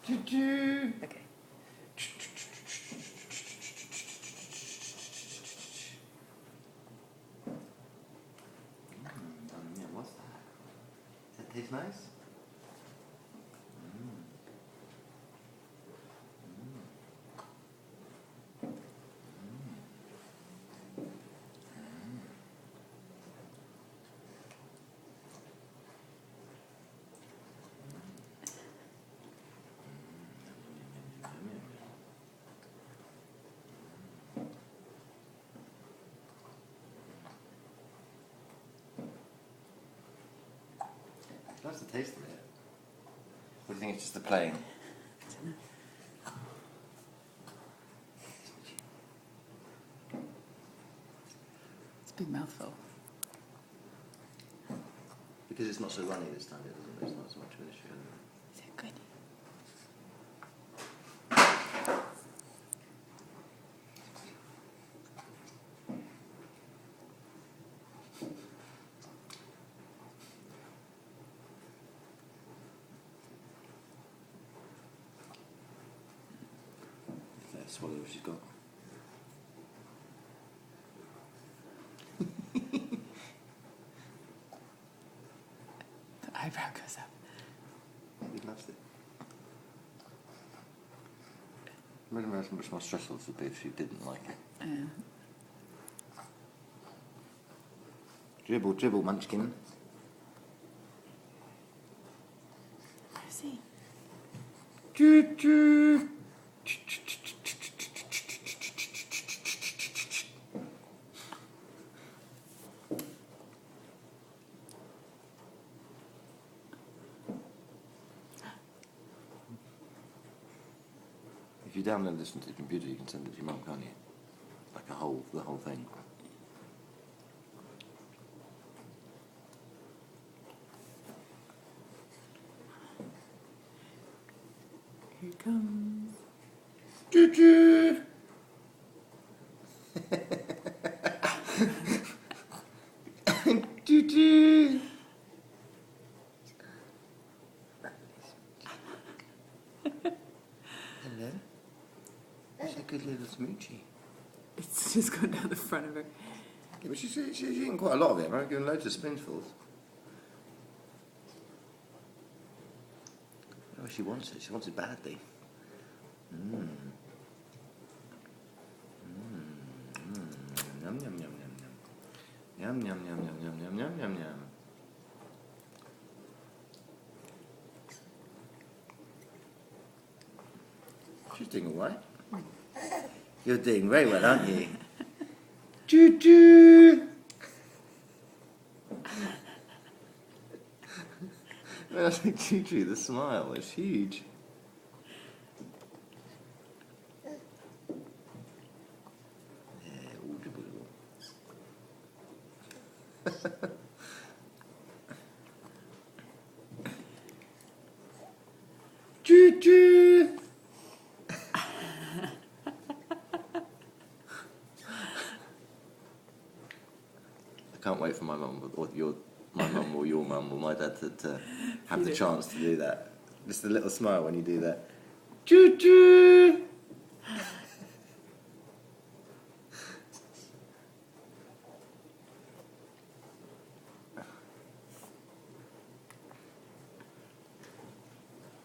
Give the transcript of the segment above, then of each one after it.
Okay. Yeah, what's that? Does that taste nice? That's the taste of it. What do you think? It's just the plain? It's a big mouthful. Because it's not so runny this time, it's not so much of an issue. Is it good? Let's swallow what she's got. The eyebrow goes up. He loves it. Imagine how much more stressful this would be if she didn't like it. Dribble, dribble, munchkin. Where's he? Choo choo. If you download this into the computer, you can send it to your mum, can't you? Like the whole thing. Here it comes. Choo choo. Choo choo. Hello. She's a good little smoochie. It's just gone down the front of her. Yeah, but she's eating quite a lot of it. I'm giving loads of spoonfuls. Oh, she wants it. She wants it badly. Mmm. Mmm. Yum, yum, yum, yum, yum. Yum, yum, yum, yum, yum, yum, yum, yum, yum. She's doing all right. You're doing very well, aren't you? Choo choo! When I say choo choo, the smile is huge. Yeah, all dribble dribble. Choo choo! I can't wait for my mum or my mum or your mum or my dad to have the chance to do that. Just a little smile when you do that. Choo choo!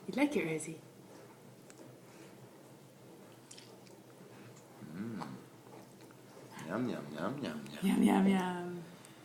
You like it, Rosie? Yum, yum, yum, yum, yum. Yum, yum, yum.